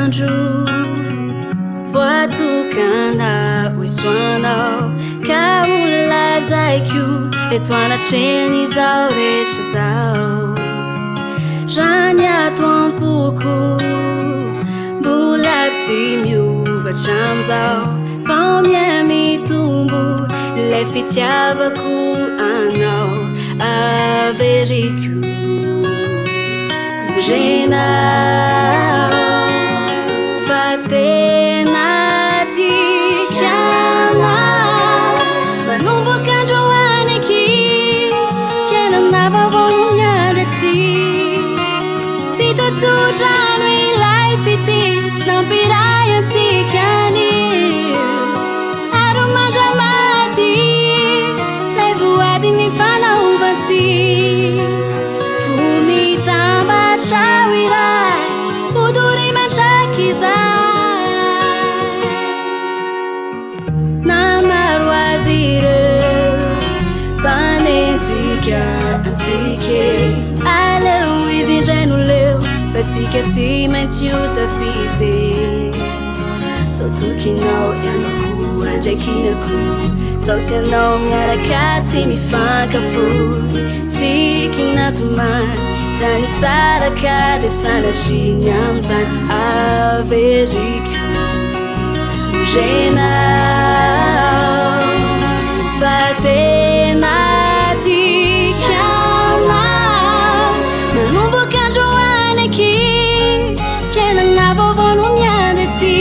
andro voatokana ho isoanao ka olazaiko eto anatreny izao rehetra zao raha ny ato am-poko mbola tsy miovatra am'zao fa miamitombo lay fitiavako anao averiko renao fa tena tianao manomboka androany aky fiainana vaovao no miandatsy fitatsotrano ilay fity nampiray antsikany aro mandramaty lay voadiny fanaovantsy mitambatra iray podory mantraky zay namaro azy ireo mpanentsika antsike aleo izy indray no leo fa tsika tsy maintsy ho tafity sao tokinao ianako andraikinako sao sy anao miaraka tsy mifankafory tsikinatomany raha ny saraka de sanatriny am'zany averiko renao fa tena tianao manomboka androany aky fiainana vaovao no miandatsy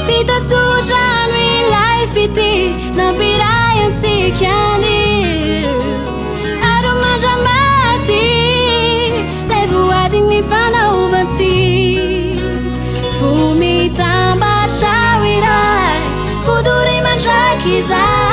fitatsotrano ilay fity nampiray antsikany aro mandramaty lay voadiny fanaovantsy fo mitambatra iray podory mantraky zay